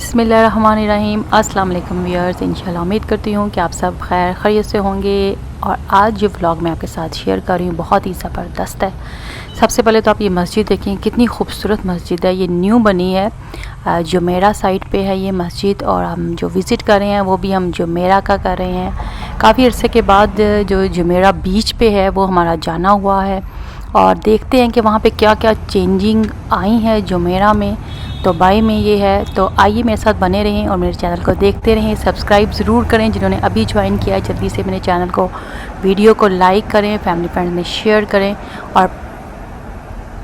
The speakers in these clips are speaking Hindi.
बिस्मिल्लाहिर्रहमानिर्रहीम। अस्सलाम वालेकुम व्यूअर्स, इंशाल्लाह उम्मीद करती हूँ कि आप सब खैर खैरियत से होंगे। और आज जो व्लॉग मैं आपके साथ शेयर कर रही हूँ बहुत ही ज़बरदस्त है। सबसे पहले तो आप ये मस्जिद देखें, कितनी खूबसूरत मस्जिद है। ये न्यू बनी है, जुमेरा साइड पे है ये मस्जिद। और हम जो विज़िट कर रहे हैं वो भी हम जुमेरा का कर रहे हैं। काफ़ी अरसे के बाद जो जुमेरा बीच पे है वो हमारा जाना हुआ है। और देखते हैं कि वहाँ पे क्या क्या चेंजिंग आई है जुमेरा में, दुबई में ये है। तो आइए मेरे साथ बने रहें और मेरे चैनल को देखते रहें। सब्सक्राइब ज़रूर करें जिन्होंने अभी ज्वाइन किया है, जल्दी से मेरे चैनल को, वीडियो को लाइक करें, फैमिली फ्रेंड में शेयर करें। और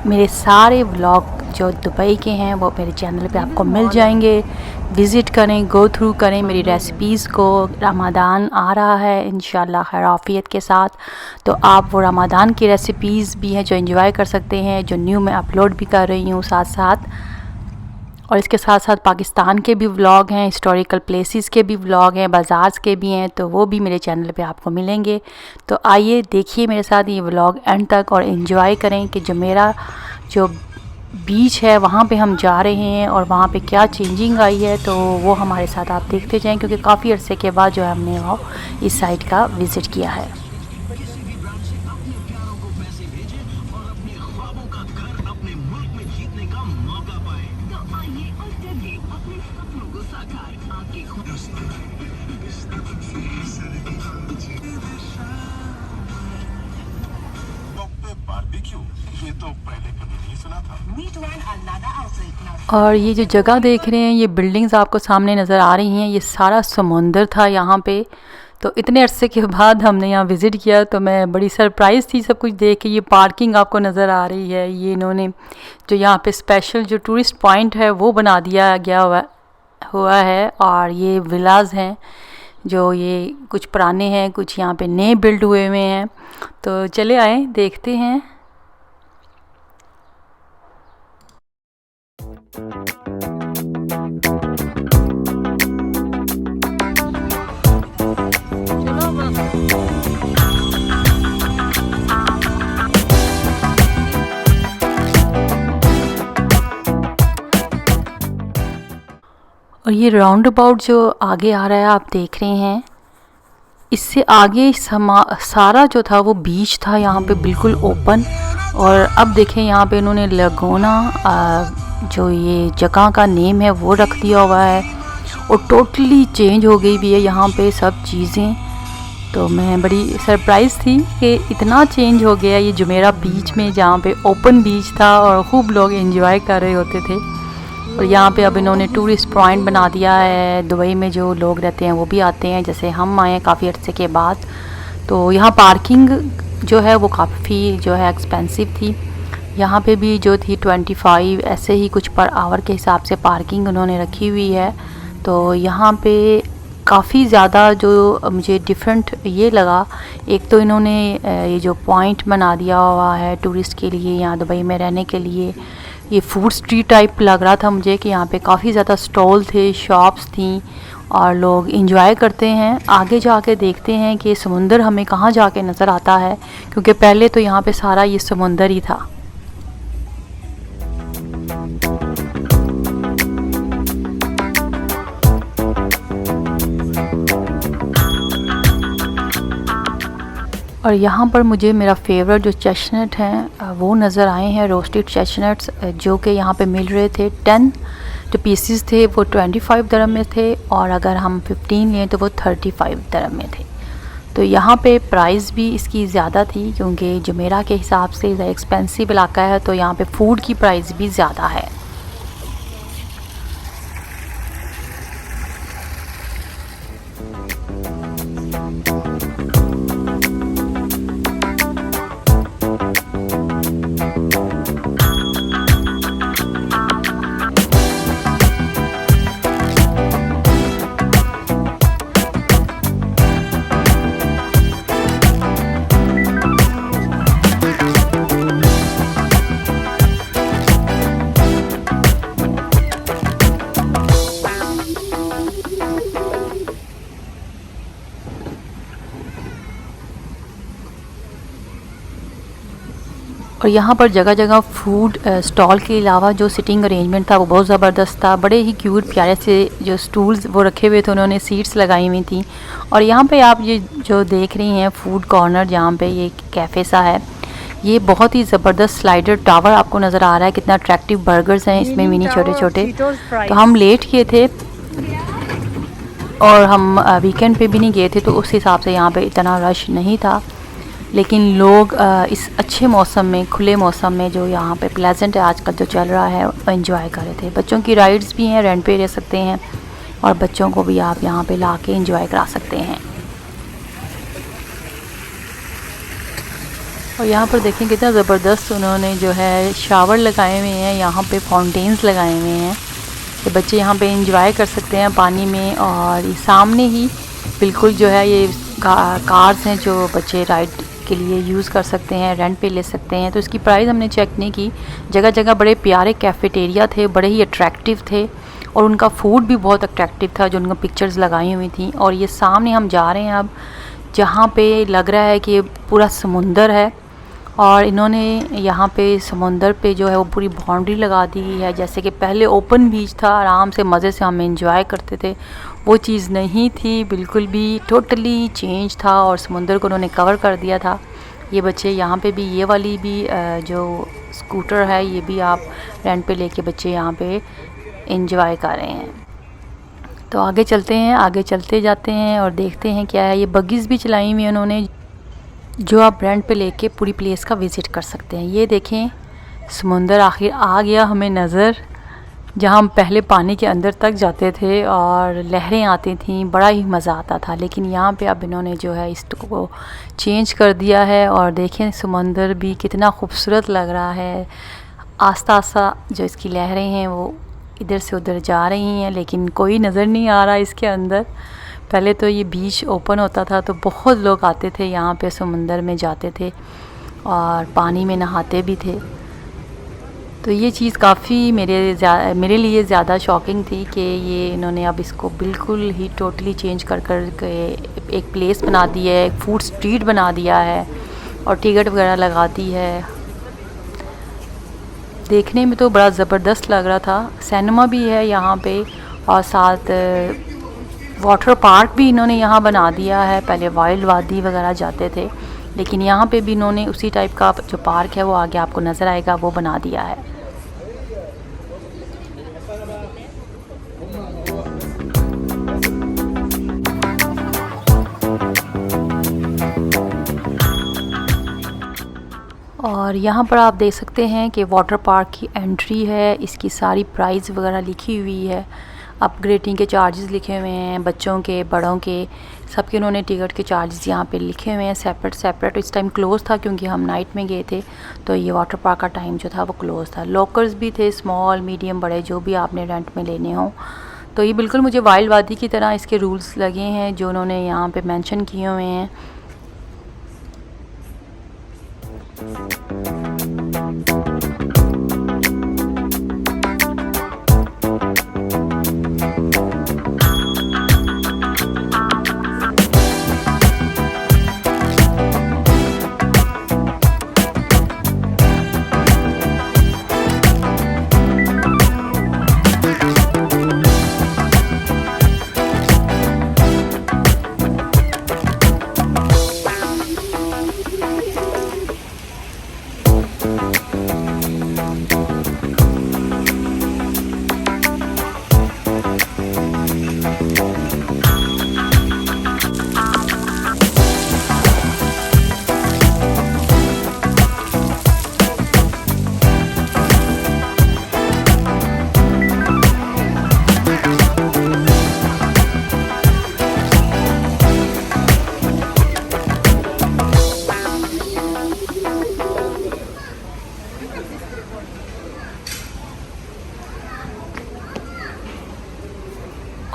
मेरे सारे व्लॉग जो दुबई के हैं वो मेरे चैनल पे आपको मिल जाएंगे। विज़िट करें, गो थ्रू करें मेरी रेसिपीज़ को। रमज़ान आ रहा है इंशाल्लाह खैर आफ़ियत के साथ, तो आप वो रमज़ान की रेसिपीज़ भी हैं जो एंजॉय कर सकते हैं, जो न्यू मैं अपलोड भी कर रही हूँ साथ साथ। और इसके साथ साथ पाकिस्तान के भी व्लॉग हैं, हिस्टोरिकल प्लेसेस के भी व्लॉग हैं, बाज़ार्स के भी हैं, तो वो भी मेरे चैनल पे आपको मिलेंगे। तो आइए देखिए मेरे साथ ये व्लॉग एंड तक और इन्जॉय करें कि मेरा जो बीच है वहाँ पे हम जा रहे हैं और वहाँ पे क्या चेंजिंग आई है, तो वो हमारे साथ आप देखते जाएं, क्योंकि काफ़ी अरसे के बाद जो है हमने वो इस साइड का विज़िट किया है। ये तो पहले कभी नहीं सुना था। और ये जो जगह देख रहे हैं, ये बिल्डिंग्स आपको सामने नज़र आ रही हैं, ये सारा समुंदर था यहाँ पे। तो इतने अरसे के बाद हमने यहाँ विज़िट किया, तो मैं बड़ी सरप्राइज़ थी सब कुछ देख के। ये पार्किंग आपको नज़र आ रही है, ये इन्होंने जो यहाँ पे स्पेशल जो टूरिस्ट पॉइंट है वो बना दिया गया हुआ है। और ये विलाज हैं जो ये कुछ पुराने हैं, कुछ यहाँ पे नए बिल्ड हुए हुए हैं। तो चले आए देखते हैं। और ये राउंड अबाउट जो आगे आ रहा है आप देख रहे हैं, इससे आगे सारा जो था वो बीच था यहाँ पे बिल्कुल ओपन। और अब देखें यहाँ पे इन्होंने लगोना जो ये जगह का नेम है वो रख दिया हुआ है, और टोटली चेंज हो गई भी है यहाँ पे सब चीज़ें। तो मैं बड़ी सरप्राइज़ थी कि इतना चेंज हो गया ये जुमेरा बीच में, जहाँ पे ओपन बीच था और खूब लोग एंजॉय कर रहे होते थे। और यहाँ पे अब इन्होंने टूरिस्ट पॉइंट बना दिया है। दुबई में जो लोग रहते हैं वो भी आते हैं, जैसे हम आए काफ़ी अर्से के बाद। तो यहाँ पार्किंग जो है वो काफ़ी जो है एक्सपेंसिव थी। यहाँ पे भी जो थी 25 ऐसे ही कुछ पर आवर के हिसाब से पार्किंग उन्होंने रखी हुई है। तो यहाँ पे काफ़ी ज़्यादा जो मुझे डिफरेंट ये लगा, एक तो इन्होंने ये जो पॉइंट बना दिया हुआ है टूरिस्ट के लिए यहाँ दुबई में रहने के लिए। ये फूड स्ट्रीट टाइप लग रहा था मुझे कि यहाँ पे काफ़ी ज़्यादा स्टॉल थे, शॉप्स थी और लोग इंजॉय करते हैं। आगे जाके देखते हैं कि समुंदर हमें कहाँ जाके नज़र आता है, क्योंकि पहले तो यहाँ पे सारा ये समुंदर ही था। और यहाँ पर मुझे मेरा फेवरेट जो चेस्टनट हैं वो नज़र आए हैं, रोस्टेड चेस्टनट्स, जो कि यहाँ पे मिल रहे थे। 10 जो पीसेस थे वो 25 दरम में थे, और अगर हम 15 लें तो वो 35 दरम में थे। तो यहाँ पे प्राइस भी इसकी ज़्यादा थी, क्योंकि जुमेरा के हिसाब से एक्सपेंसिव इलाका है, तो यहाँ पे फ़ूड की प्राइस भी ज़्यादा है। और यहाँ पर जगह जगह फूड स्टॉल के अलावा जो सिटिंग अरेंजमेंट था वो बहुत ज़बरदस्त था। बड़े ही क्यूट प्यारे से जो स्टूल्स वो रखे हुए थे, उन्होंने सीट्स लगाई हुई थी। और यहाँ पे आप ये जो देख रही हैं फूड कॉर्नर, जहाँ पे ये कैफ़े सा है, ये बहुत ही ज़बरदस्त स्लाइडर टावर आपको नज़र आ रहा है। कितना अट्रैक्टिव बर्गर्स हैं इसमें, मिनी छोटे छोटे। तो हम लेट किए थे और हम वीकेंड पे भी नहीं गए थे, तो उस हिसाब से यहाँ पे इतना रश नहीं था। लेकिन लोग इस अच्छे मौसम में, खुले मौसम में, जो यहाँ पे प्लेजेंट है आजकल जो चल रहा है, एंजॉय कर रहे थे। बच्चों की राइड्स भी हैं, रेंट पे ले सकते हैं और बच्चों को भी आप यहाँ पे ला के एंजॉय करा सकते हैं। और यहाँ पर देखें कितना ज़बरदस्त उन्होंने जो है शावर लगाए हुए हैं, यहाँ पे फाउंटेन्स लगाए हुए हैं कि बच्चे यहाँ पे एंजॉय कर सकते हैं पानी में। और सामने ही बिल्कुल जो है ये कार्स हैं जो बच्चे राइड के लिए यूज़ कर सकते हैं, रेंट पे ले सकते हैं। तो इसकी प्राइस हमने चेक नहीं की। जगह जगह बड़े प्यारे कैफ़ेटेरिया थे, बड़े ही अट्रैक्टिव थे और उनका फूड भी बहुत अट्रैक्टिव था जो उनका पिक्चर्स लगाई हुई थी। और ये सामने हम जा रहे हैं अब, जहाँ पे लग रहा है कि ये पूरा समुंदर है और इन्होंने यहाँ पे समुंदर पे जो है वो पूरी बाउंड्री लगा दी है। जैसे कि पहले ओपन बीच था, आराम से मज़े से हम एंजॉय करते थे, वो चीज़ नहीं थी, बिल्कुल भी टोटली चेंज था और समुंदर को उन्होंने कवर कर दिया था। ये बच्चे यहाँ पे भी, ये वाली भी जो स्कूटर है, ये भी आप रेंट पे लेके बच्चे यहाँ पे एंजॉय कर रहे हैं। तो आगे चलते हैं, आगे चलते जाते हैं और देखते हैं क्या है। ये बग्गीज़ भी चलाई हुई उन्होंने जो आप रेंट पे लेके पूरी प्लेस का विज़िट कर सकते हैं। ये देखें समुंदर आखिर आ गया हमें नज़र, जहाँ हम पहले पानी के अंदर तक जाते थे और लहरें आती थी, बड़ा ही मज़ा आता था। लेकिन यहाँ पे अब इन्होंने जो है इसको चेंज कर दिया है और देखें समंदर भी कितना खूबसूरत लग रहा है। आस्ता आस्ता जो इसकी लहरें हैं वो इधर से उधर जा रही हैं, लेकिन कोई नज़र नहीं आ रहा इसके अंदर। पहले तो ये बीच ओपन होता था तो बहुत लोग आते थे यहाँ पे, समुंदर में जाते थे और पानी में नहाते भी थे। तो ये चीज़ काफ़ी मेरे लिए ज़्यादा शॉकिंग थी कि ये इन्होंने अब इसको बिल्कुल ही टोटली चेंज कर के एक प्लेस बना दी है, एक फूड स्ट्रीट बना दिया है और टिकट वगैरह लगा दी है। देखने में तो बड़ा ज़बरदस्त लग रहा था। सिनेमा भी है यहाँ पे और साथ वाटर पार्क भी इन्होंने यहाँ बना दिया है। पहले वाइल्ड वादी वगैरह जाते थे, लेकिन यहाँ पे भी इन्होंने उसी टाइप का जो पार्क है वो आगे आपको नज़र आएगा, वो बना दिया है। और यहाँ पर आप देख सकते हैं कि वाटर पार्क की एंट्री है, इसकी सारी प्राइस वगैरह लिखी हुई है, अपग्रेडिंग के चार्जेस लिखे हुए हैं, बच्चों के, बड़ों के, सबके उन्होंने टिकट के चार्जेस यहाँ पे लिखे हुए हैं सेपरेट। इस टाइम क्लोज़ था क्योंकि हम नाइट में गए थे, तो ये वाटर पार्क का टाइम जो था वो क्लोज़ था। लॉकर्स भी थे, स्मॉल, मीडियम, बड़े, जो भी आपने रेंट में लेने हों। तो ये बिल्कुल मुझे वाइल्ड वादी की तरह इसके रूल्स लगे हैं जो उन्होंने यहाँ पर मैंशन किए हुए हैं।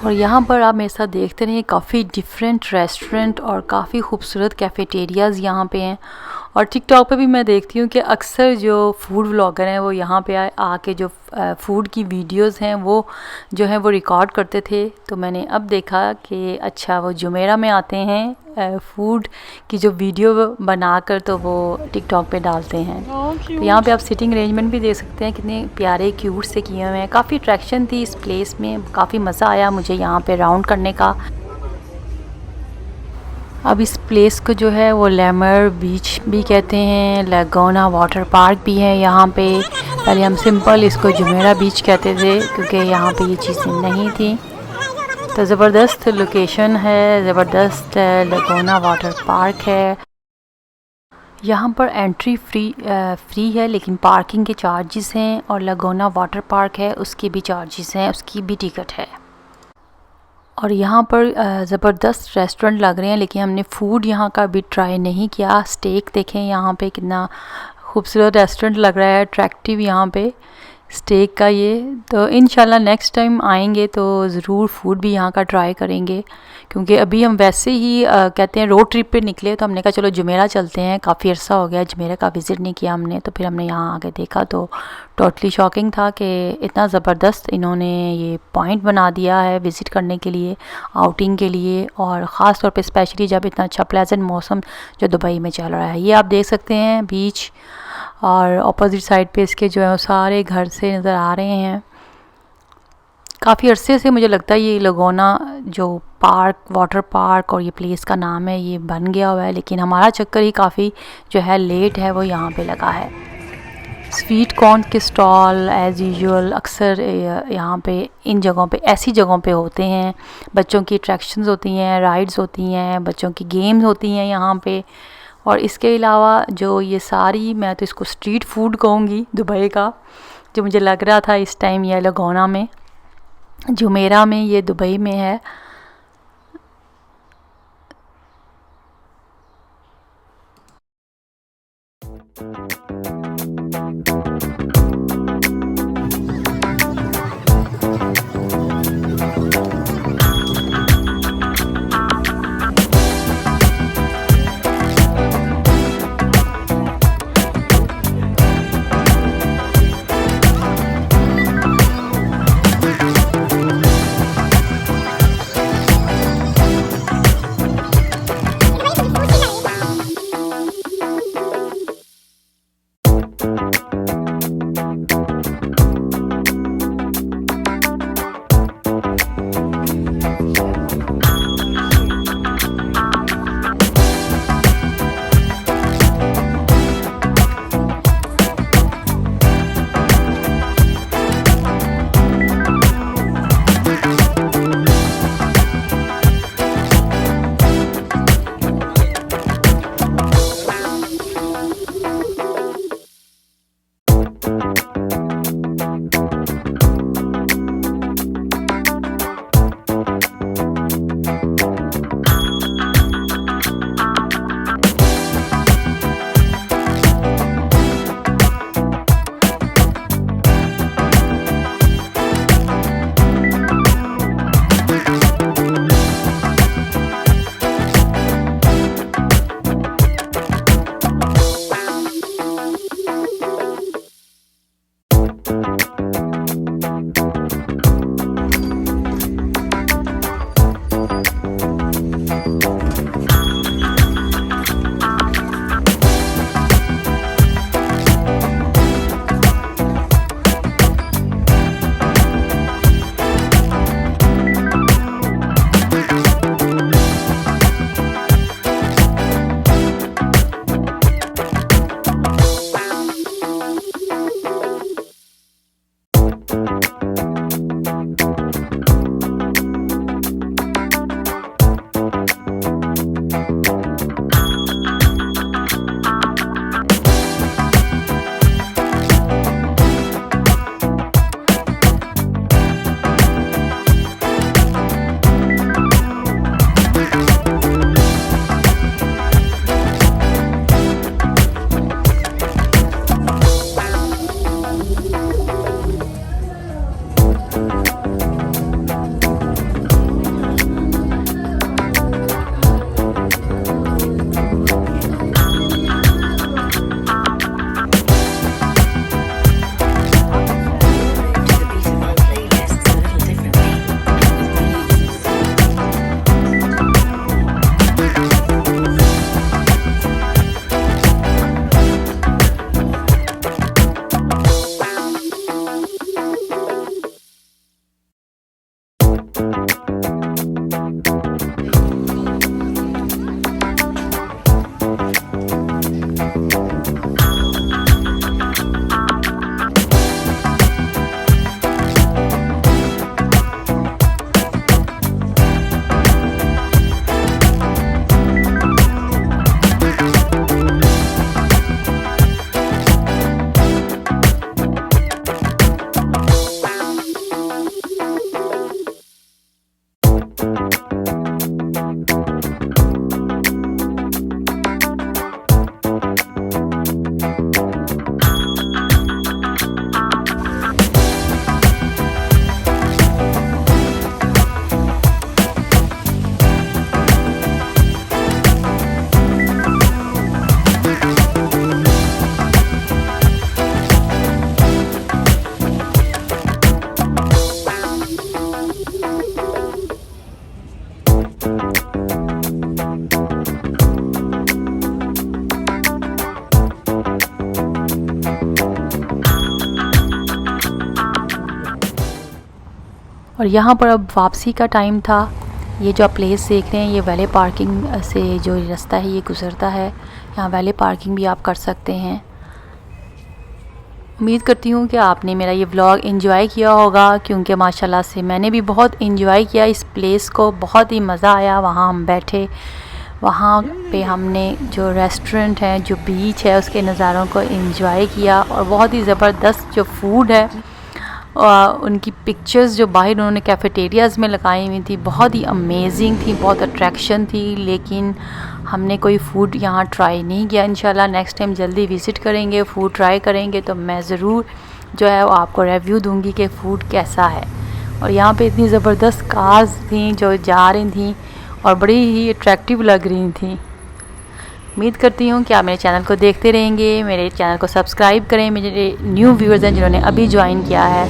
और यहाँ पर आप मेरे साथ देखते रहिए, काफ़ी डिफरेंट रेस्टोरेंट और काफ़ी खूबसूरत कैफ़ेटेरियाज़ यहाँ पे हैं। और टिकटॉक पे भी मैं देखती हूँ कि अक्सर जो फूड व्लॉगर हैं वो यहाँ पे आके जो फूड की वीडियोस हैं वो जो है वो रिकॉर्ड करते थे। तो मैंने अब देखा कि अच्छा वो जुमेरा में आते हैं फूड की जो वीडियो बनाकर तो वो टिकटॉक पे डालते हैं। तो यहाँ पे आप सिटिंग अरेंजमेंट भी देख सकते हैं, कितने प्यारे क्यूट से किए हुए हैं। काफ़ी अट्रैक्शन थी इस प्लेस में, काफ़ी मज़ा आया मुझे यहाँ पे राउंड करने का। अब इस प्लेस को जो है वो लेमर बीच भी कहते हैं, लगोना वाटर पार्क भी है यहाँ पे। पहले हम सिंपल इसको जुमेरा बीच कहते थे क्योंकि यहाँ पे ये चीज़ें नहीं थी। तो ज़बरदस्त लोकेशन है, ज़बरदस्त लगोना वाटर पार्क है। यहाँ पर एंट्री फ्री है लेकिन पार्किंग के चार्जेस हैं, और लगोना वाटर पार्क है उसके भी चार्जेस हैं, उसकी भी टिकट है। और यहाँ पर ज़बरदस्त रेस्टोरेंट लग रहे हैं, लेकिन हमने फ़ूड यहाँ का भी ट्राई नहीं किया। स्टेक देखें यहाँ पे, कितना खूबसूरत रेस्टोरेंट लग रहा है, अट्रैक्टिव यहाँ पे स्टेक का ये। तो इंशाल्लाह नेक्स्ट टाइम आएंगे तो ज़रूर फ़ूड भी यहाँ का ट्राई करेंगे, क्योंकि अभी हम वैसे ही कहते हैं रोड ट्रिप पे निकले, तो हमने कहा चलो जुमेरा चलते हैं। काफ़ी अर्सा हो गया जुमेरा का विज़िट नहीं किया हमने, तो फिर हमने यहाँ आके देखा तो टोटली शॉकिंग था कि इतना ज़बरदस्त इन्होंने ये पॉइंट बना दिया है विज़िट करने के लिए, आउटिंग के लिए, और ख़ास तौर पे स्पेशली जब इतना अच्छा प्लेजेंट मौसम जो दुबई में चल रहा है। ये आप देख सकते हैं बीच, और अपोजिट साइड पे इसके जो है वो सारे घर से नज़र आ रहे हैं। काफ़ी अरसे से मुझे लगता है ये लगोना जो पार्क, वाटर पार्क और ये प्लेस का नाम है, ये बन गया हुआ है, लेकिन हमारा चक्कर ही काफ़ी जो है लेट है वो यहाँ पे लगा है। स्वीट कॉर्न के स्टॉल एज़ यूजुअल अक्सर यहाँ पे इन जगहों पे, ऐसी जगहों पे होते हैं। बच्चों की अट्रैक्शंस होती हैं, राइड्स होती हैं, बच्चों की गेम्स होती हैं यहाँ पे। और इसके अलावा जो ये सारी, मैं तो इसको स्ट्रीट फूड कहूँगी दुबई का, जो मुझे लग रहा था इस टाइम ये लगोना में, जुमेरा में, ये दुबई में है। और यहाँ पर अब वापसी का टाइम था। ये जो आप प्लेस देख रहे हैं ये वैले पार्किंग से जो रास्ता है ये गुज़रता है। यहाँ वैले पार्किंग भी आप कर सकते हैं। उम्मीद करती हूँ कि आपने मेरा ये व्लॉग एंजॉय किया होगा, क्योंकि माशाल्लाह से मैंने भी बहुत एंजॉय किया इस प्लेस को। बहुत ही मज़ा आया। वहाँ हम बैठे, वहाँ पे हमने जो रेस्टोरेंट है, जो बीच है, उसके नज़ारों को एंजॉय किया। और बहुत ही ज़बरदस्त जो फूड है, उनकी पिक्चर्स जो बाहर उन्होंने कैफ़ेटेरियाज़ में लगाई हुई थी बहुत ही अमेजिंग थी, बहुत अट्रैक्शन थी। लेकिन हमने कोई फ़ूड यहाँ ट्राई नहीं किया। इंशाल्लाह नेक्स्ट टाइम जल्दी विज़िट करेंगे, फ़ूड ट्राई करेंगे तो मैं ज़रूर जो है वो आपको रिव्यू दूंगी कि फ़ूड कैसा है। और यहाँ पे इतनी ज़बरदस्त कार्स थी जो जा रही थी और बड़ी ही अट्रैक्टिव लग रही थी। उम्मीद करती हूँ कि आप मेरे चैनल को देखते रहेंगे। मेरे चैनल को सब्सक्राइब करें। मेरे न्यू व्यूअर्स हैं जिन्होंने अभी ज्वाइन किया है,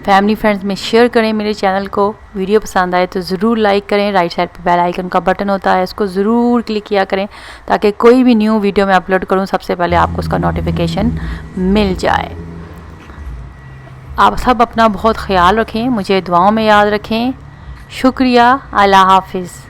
फैमिली फ्रेंड्स में शेयर करें मेरे चैनल को। वीडियो पसंद आए तो ज़रूर लाइक करें। राइट साइड पे बेल आइकन का बटन होता है, इसको ज़रूर क्लिक किया करें ताकि कोई भी न्यू वीडियो मैं अपलोड करूँ सबसे पहले आपको उसका नोटिफिकेशन मिल जाए। आप सब अपना बहुत ख्याल रखें, मुझे दुआओं में याद रखें। शुक्रिया। अल्लाह हाफिज़।